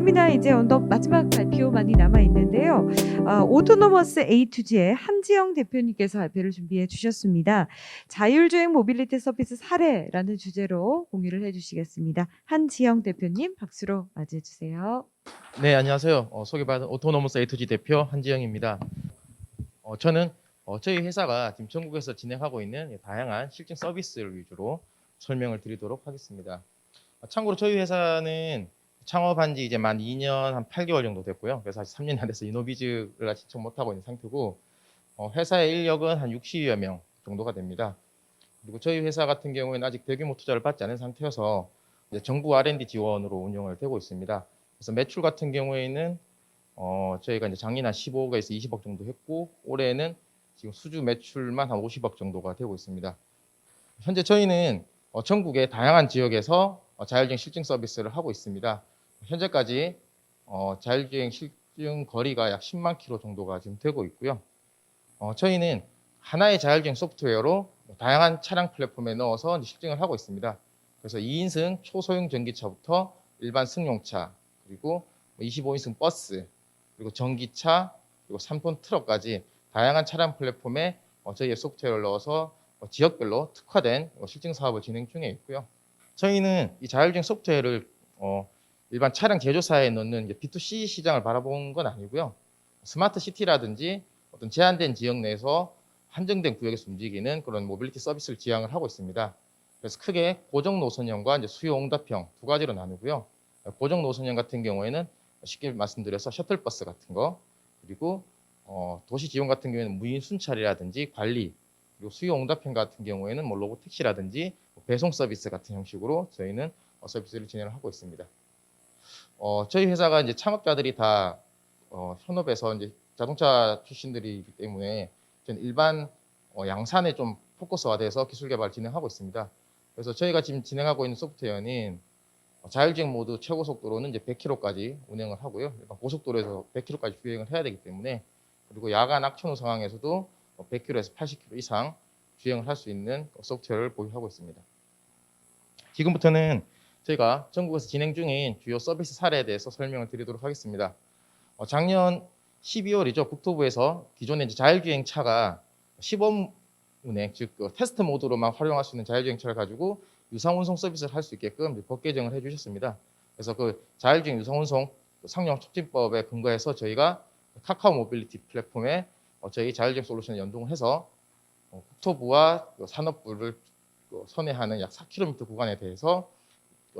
세미나 이제 언덕 마지막 발표만이 남아 있는데요. 오토노머스 A2G의 한지영 대표님께서 발표를 준비해 주셨습니다. 자율주행 모빌리티 서비스 사례라는 주제로 공유를 해주시겠습니다. 한지영 대표님 박수로 맞이해 주세요. 네, 안녕하세요. 소개받은 오토노머스 A2G 대표 한지영입니다. 저는 저희 회사가 지금 전국에서 진행하고 있는 다양한 실증 서비스를 위주로 설명을 드리도록 하겠습니다. 참고로 저희 회사는 창업한 지 이제 만 2년 한 8개월 정도 됐고요. 그래서 아직 3년이 안 돼서 이노비즈를 아직 신청 못하고 있는 상태고, 회사의 인력은 한 60여 명 정도가 됩니다. 그리고 저희 회사 같은 경우에는 아직 대규모 투자를 받지 않은 상태여서 이제 정부 R&D 지원으로 운영을 되고 있습니다. 그래서 매출 같은 경우에는 저희가 이제 작년 한 15억에서 20억 정도 했고, 올해는 지금 수주 매출만 한 50억 정도가 되고 있습니다. 현재 저희는 전국의 다양한 지역에서 자율주행 실증 서비스를 하고 있습니다. 현재까지 자율주행 실증 거리가 약 10만 킬로 정도가 지금 되고 있고요. 저희는 하나의 자율주행 소프트웨어로 다양한 차량 플랫폼에 넣어서 실증을 하고 있습니다. 그래서 2인승 초소형 전기차부터 일반 승용차, 그리고 25인승 버스, 그리고 전기차, 그리고 3톤 트럭까지 다양한 차량 플랫폼에 저희의 소프트웨어를 넣어서 지역별로 특화된 실증 사업을 진행 중에 있고요. 저희는 이 자율주행 소프트웨어를 일반 차량 제조사에 넣는 B2C 시장을 바라본 건 아니고요. 스마트 시티라든지 어떤 제한된 지역 내에서 한정된 구역에서 움직이는 그런 모빌리티 서비스를 지향을 하고 있습니다. 그래서 크게 고정 노선형과 이제 수요 응답형 두 가지로 나누고요. 고정 노선형 같은 경우에는 쉽게 말씀드려서 셔틀버스 같은 거, 그리고 도시 지원 같은 경우에는 무인 순찰이라든지 관리, 그리고 수요 응답형 같은 경우에는 뭐 로봇 택시라든지 배송 서비스 같은 형식으로 저희는 서비스를 진행을 하고 있습니다. 저희 회사가 이제 창업자들이 다 현업에서 이제 자동차 출신들이기 때문에 저는 일반 양산에 좀 포커스화돼서 기술 개발을 진행하고 있습니다. 그래서 저희가 지금 진행하고 있는 소프트웨어는 자율주행 모드 최고 속도로는 이제 100km까지 운행을 하고요. 고속도로에서 100km까지 주행을 해야 되기 때문에, 그리고 야간 악천후 상황에서도 100km에서 80km 이상 주행을 할 수 있는 소프트웨어를 보유하고 있습니다. 지금부터는 저희가 전국에서 진행 중인 주요 서비스 사례에 대해서 설명을 드리도록 하겠습니다. 작년 12월이죠. 국토부에서 기존의 자율주행 차가 시범 운행, 즉 테스트 모드로만 활용할 수 있는 자율주행 차를 가지고 유상운송 서비스를 할 수 있게끔 법 개정을 해주셨습니다. 그래서 그 자율주행 유상운송 상용 촉진법에 근거해서 저희가 카카오 모빌리티 플랫폼에 저희 자율주행 솔루션을 연동을 해서 국토부와 산업부를 선회하는 약 4km 구간에 대해서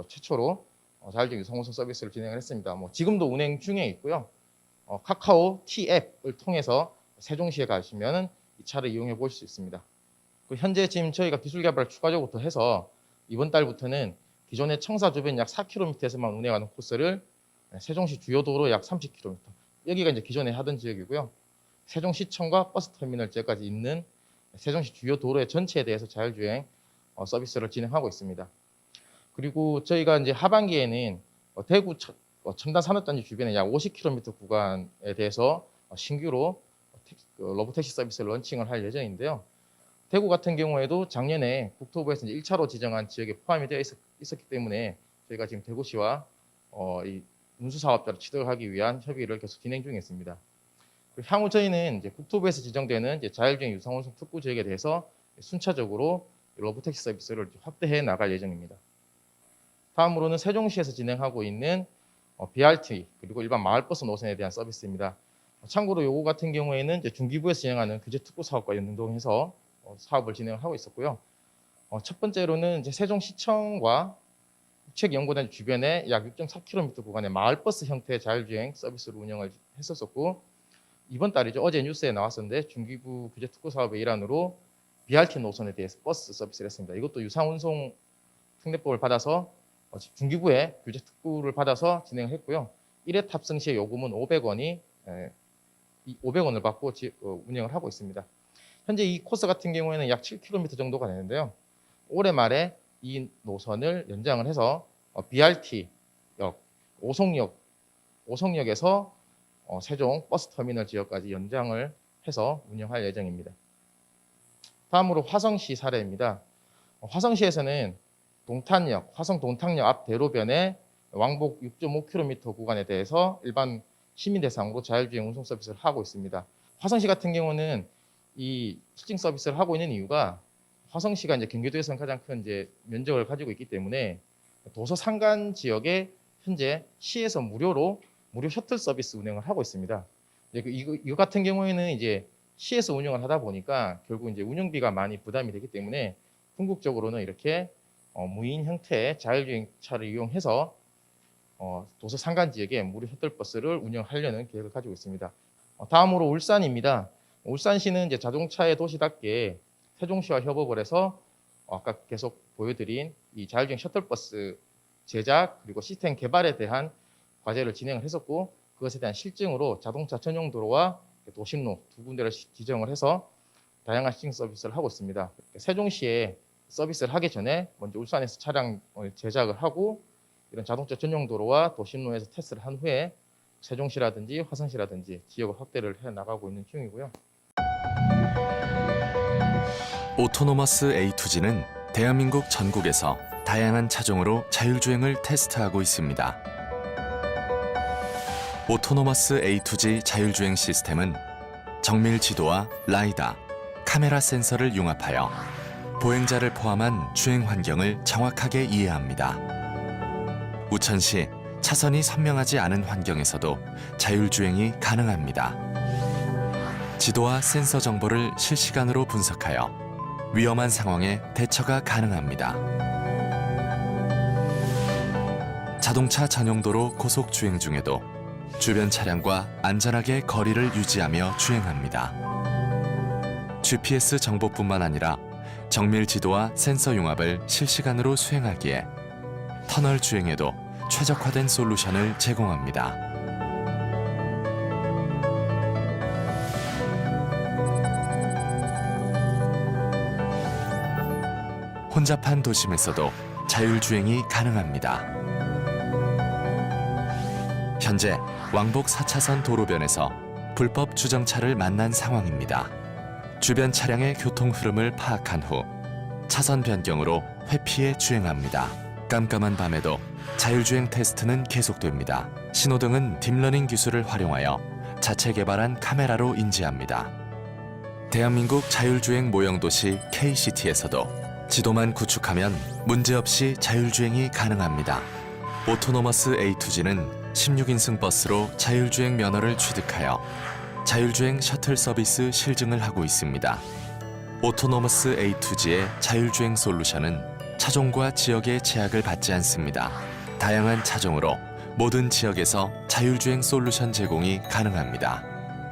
최초로 자율주행 유상운송 서비스를 진행을 했습니다. 지금도 운행 중에 있고요. 카카오 T 앱을 통해서 세종시에 가시면 이 차를 이용해 보실 수 있습니다. 현재 지금 저희가 기술 개발을 추가적으로 더 해서 이번 달부터는 기존의 청사 주변 약 4km에서만 운행하는 코스를 세종시 주요 도로 약 30km, 여기가 이제 기존에 하던 지역이고요. 세종시청과 버스터미널 지역까지 있는 세종시 주요 도로의 전체에 대해서 자율주행 서비스를 진행하고 있습니다. 그리고 저희가 이제 하반기에는 대구 첨단 산업단지 주변에 약 50km 구간에 대해서 신규로 로봇택시 서비스를 런칭을 할 예정인데요. 대구 같은 경우에도 작년에 국토부에서 이제 1차로 지정한 지역에 포함이 되어 있었기 때문에 저희가 지금 대구시와 이 운수 사업자를 취득하기 위한 협의를 계속 진행 중에 있습니다. 향후 저희는 이제 국토부에서 지정되는 이제 자율주행 유상운송 특구 지역에 대해서 순차적으로 로봇택시 서비스를 확대해 나갈 예정입니다. 다음으로는 세종시에서 진행하고 있는 BRT 그리고 일반 마을버스 노선에 대한 서비스입니다. 참고로 요거 같은 경우에는 이제 중기부에서 진행하는 규제 특구 사업과 연동해서 사업을 진행을 하고 있었고요. 첫 번째로는 이제 세종시청과 국책연구단 주변에 약 6.4km 구간의 마을버스 형태의 자율주행 서비스를 운영을 했었고, 이번 달이죠. 어제 뉴스에 나왔었는데 중기부 규제 특구 사업의 일환으로 BRT 노선에 대해서 버스 서비스를 했습니다. 이것도 유상운송 특례법을 받아서 중기부의 규제 특구를 받아서 진행을 했고요. 1회 탑승 시의 요금은 500원을 받고 운영을 하고 있습니다. 현재 이 코스 같은 경우에는 약 7km 정도가 되는데요. 올해 말에 이 노선을 연장을 해서 BRT역, 오송역에서 세종 버스터미널 지역까지 연장을 해서 운영할 예정입니다. 다음으로 화성시 사례입니다. 화성시에서는 동탄역, 화성 동탄역 앞 대로변에 왕복 6.5km 구간에 대해서 일반 시민 대상으로 자율주행 운송 서비스를 하고 있습니다. 화성시 같은 경우는 이 실증 서비스를 하고 있는 이유가 화성시가 이제 경기도에서는 가장 큰 이제 면적을 가지고 있기 때문에 도서 산간 지역에 현재 시에서 무료 셔틀 서비스 운행을 하고 있습니다. 이거 같은 경우에는 이제 시에서 운영을 하다 보니까 결국 이제 운영비가 많이 부담이 되기 때문에 궁극적으로는 이렇게 무인 형태의 자율주행차를 이용해서 도서 산간 지역에 무료 셔틀버스를 운영하려는 계획을 가지고 있습니다. 다음으로 울산입니다. 울산시는 이제 자동차의 도시답게 세종시와 협업을 해서 아까 계속 보여드린 이 자율주행 셔틀버스 제작 그리고 시스템 개발에 대한 과제를 진행을 했었고 그것에 대한 실증으로 자동차 전용 도로와 도심로 두 군데를 지정을 해서 다양한 시승 서비스를 하고 있습니다. 세종시에 서비스를 하기 전에 먼저 울산에서 차량을 제작을 하고 이런 자동차 전용 도로와 도심로에서 테스트를 한 후에 세종시라든지 화성시라든지 지역을 확대를 해 나가고 있는 중이고요. 오토노머스 A2G는 대한민국 전국에서 다양한 차종으로 자율주행을 테스트하고 있습니다. 오토노머스 A2G 자율주행 시스템은 정밀 지도와 라이다, 카메라 센서를 융합하여 보행자를 포함한 주행 환경을 정확하게 이해합니다. 우천 시 차선이 선명하지 않은 환경에서도 자율주행이 가능합니다. 지도와 센서 정보를 실시간으로 분석하여 위험한 상황에 대처가 가능합니다. 자동차 전용도로 고속 주행 중에도 주변 차량과 안전하게 거리를 유지하며 주행합니다. GPS 정보뿐만 아니라 정밀 지도와 센서 융합을 실시간으로 수행하기에 터널 주행에도 최적화된 솔루션을 제공합니다. 혼잡한 도심에서도 자율주행이 가능합니다. 현재 왕복 4차선 도로변에서 불법 주정차를 만난 상황입니다. 주변 차량의 교통 흐름을 파악한 후 차선 변경으로 회피해 주행합니다. 깜깜한 밤에도 자율주행 테스트는 계속됩니다. 신호등은 딥러닝 기술을 활용하여 자체 개발한 카메라로 인지합니다. 대한민국 자율주행 모형도시 K시티에서도 지도만 구축하면 문제없이 자율주행이 가능합니다. 오토노머스 A2G는 16인승 버스로 자율주행 면허를 취득하여 자율주행 셔틀 서비스 실증을 하고 있습니다. 오토노머스 A2G의 자율주행 솔루션은 차종과 지역의 제약을 받지 않습니다. 다양한 차종으로 모든 지역에서 자율주행 솔루션 제공이 가능합니다.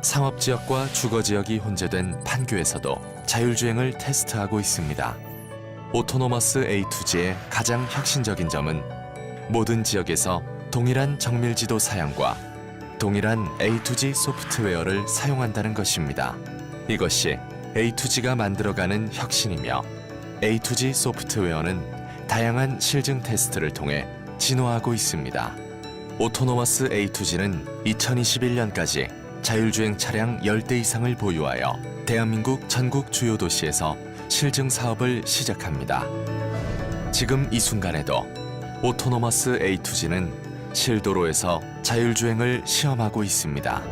상업지역과 주거지역이 혼재된 판교에서도 자율주행을 테스트하고 있습니다. 오토노머스 A2G의 가장 혁신적인 점은 모든 지역에서 동일한 정밀지도 사양과 동일한 A2G 소프트웨어를 사용한다는 것입니다. 이것이 A2G가 만들어가는 혁신이며 A2G 소프트웨어는 다양한 실증 테스트를 통해 진화하고 있습니다. 오토노머스 A2G는 2021년까지 자율주행 차량 10대 이상을 보유하여 대한민국 전국 주요 도시에서 실증 사업을 시작합니다. 지금 이 순간에도 오토노머스 A2G는 실도로에서 자율주행을 시험하고 있습니다.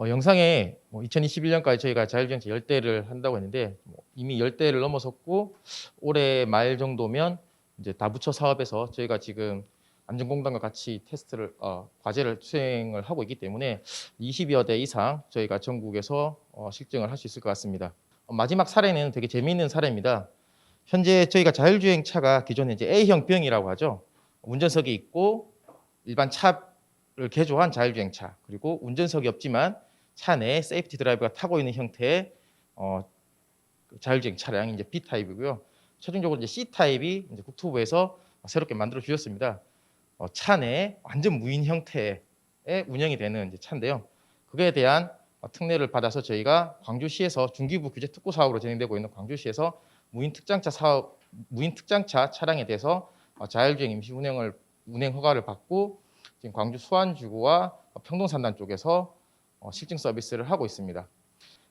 영상에 2021년까지 저희가 자율주행차 10대를 한다고 했는데 이미 10대를 넘어섰고 올해 말 정도면 이제 다부처 사업에서 저희가 지금 안전공단과 같이 테스트를 과제를 수행을 하고 있기 때문에 20여 대 이상 저희가 전국에서 실증을 할 수 있을 것 같습니다. 마지막 사례는 되게 재미있는 사례입니다. 현재 저희가 자율주행차가 기존에 이제 A형 B형이라고 하죠. 운전석이 있고 일반 차를 개조한 자율주행차 그리고 운전석이 없지만 차 내에 세이프티 드라이버가 타고 있는 형태의 자율주행 차량이 이제 B 타입이고요. 최종적으로 이제 C 타입이 이제 국토부에서 새롭게 만들어 주셨습니다. 차 내에 완전 무인 형태의 운영이 되는 이제 차인데요. 그에 대한 특례를 받아서 저희가 광주시에서 중기부 규제 특구 사업으로 진행되고 있는 광주시에서 무인 특장차 차량에 대해서 자율주행 임시 운행 허가를 받고 지금 광주 수안주구와 평동산단 쪽에서 실증 서비스를 하고 있습니다.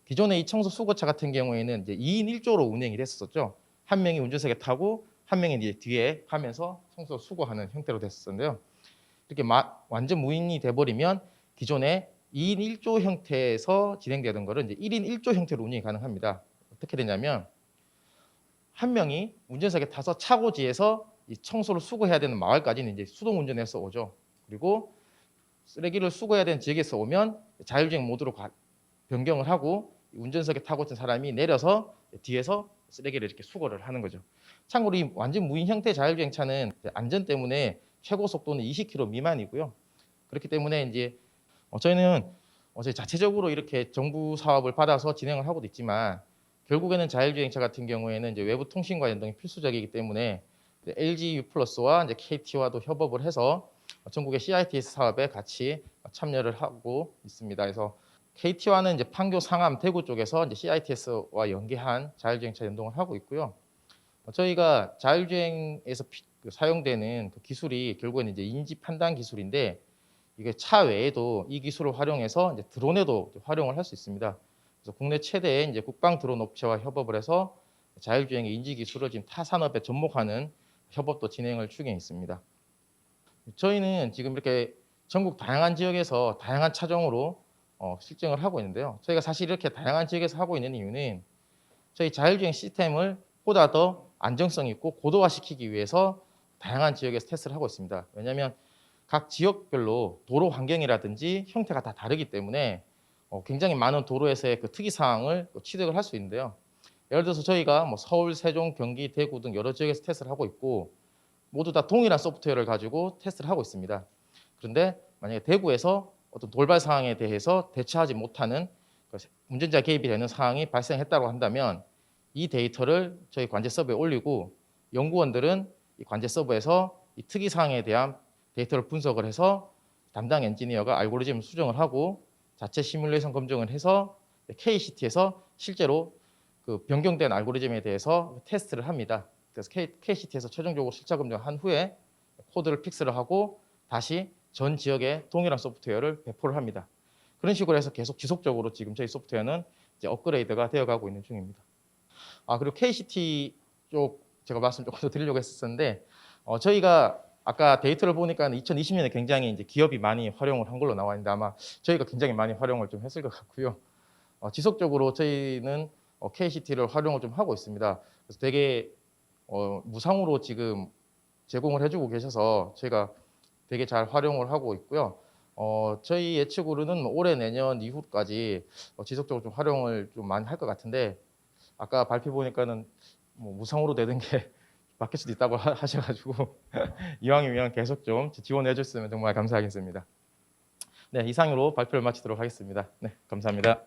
기존의 이 청소 수거차 같은 경우에는 이제 2인 1조로 운행이 됐었죠. 한 명이 운전석에 타고 한 명이 이제 뒤에 가면서 청소 수거하는 형태로 됐었는데요. 이렇게 완전 무인이 돼버리면 기존의 2인 1조 형태에서 진행되던 거를 이제 1인 1조 형태로 운영이 가능합니다. 어떻게 되냐면 한 명이 운전석에 타서 차고지에서 이 청소를 수거해야 되는 마을까지는 이제 수동 운전해서 오죠. 그리고 쓰레기를 수거해야 되는 지역에서 오면 자율주행 모드로 변경을 하고 운전석에 타고 있던 사람이 내려서 뒤에서 쓰레기를 이렇게 수거를 하는 거죠. 참고로 이 완전 무인 형태의 자율주행차는 안전 때문에 최고 속도는 20km 미만이고요. 그렇기 때문에 이제 저희는 저희 자체적으로 이렇게 정부 사업을 받아서 진행을 하고도 있지만 결국에는 자율주행차 같은 경우에는 이제 외부 통신과 연동이 필수적이기 때문에 LG U+와 이제 KT와도 협업을 해서 전국의 CITS 사업에 같이 참여를 하고 있습니다. 그래서 KT와는 이제 판교, 상암, 대구 쪽에서 이제 CITS와 연계한 자율주행차 연동을 하고 있고요. 저희가 자율주행에서 사용되는 그 기술이 결국에는 이제 인지 판단 기술인데 이게 차 외에도 이 기술을 활용해서 이제 드론에도 활용을 할 수 있습니다. 그래서 국내 최대의 이제 국방 드론 업체와 협업을 해서 자율주행의 인지 기술을 지금 타 산업에 접목하는 협업도 진행을 중에 있습니다. 저희는 지금 이렇게 전국 다양한 지역에서 다양한 차종으로 실증을 하고 있는데요. 저희가 사실 이렇게 다양한 지역에서 하고 있는 이유는 저희 자율주행 시스템을 보다 더 안정성 있고 고도화시키기 위해서 다양한 지역에서 테스트를 하고 있습니다. 왜냐하면 각 지역별로 도로 환경이라든지 형태가 다 다르기 때문에 굉장히 많은 도로에서의 그 특이사항을 취득을 할 수 있는데요. 예를 들어서 저희가 뭐 서울, 세종, 경기, 대구 등 여러 지역에서 테스트를 하고 있고 모두 다 동일한 소프트웨어를 가지고 테스트를 하고 있습니다. 그런데 만약에 대구에서 어떤 돌발 상황에 대해서 대처하지 못하는 운전자 개입이 되는 상황이 발생했다고 한다면 이 데이터를 저희 관제 서버에 올리고 연구원들은 이 관제 서버에서 이 특이 사항에 대한 데이터를 분석을 해서 담당 엔지니어가 알고리즘을 수정을 하고 자체 시뮬레이션 검증을 해서 KCT에서 실제로 그 변경된 알고리즘에 대해서 테스트를 합니다. 그래서 KCT에서 최종적으로 실차 검증을 한 후에 코드를 픽스를 하고 다시 전 지역에 동일한 소프트웨어를 배포를 합니다. 그런 식으로 해서 계속 지속적으로 지금 저희 소프트웨어는 이제 업그레이드가 되어가고 있는 중입니다. 그리고 KCT 쪽 제가 말씀 조금 더 드리려고 했었는데 저희가 아까 데이터를 보니까 2020년에 굉장히 이제 기업이 많이 활용을 한 걸로 나와 있는데 아마 저희가 굉장히 많이 활용을 좀 했을 것 같고요. 지속적으로 저희는 KCT를 활용을 좀 하고 있습니다. 그래서 되게 무상으로 지금 제공을 해주고 계셔서 저희가 되게 잘 활용을 하고 있고요. 저희 예측으로는 올해 내년 이후까지 지속적으로 좀 활용을 좀 많이 할 것 같은데 아까 발표 보니까는 뭐 무상으로 되는 게 바뀔 수도 있다고 하셔가지고 이왕이면 계속 좀 지원해 줬으면 정말 감사하겠습니다. 네, 이상으로 발표를 마치도록 하겠습니다. 네, 감사합니다.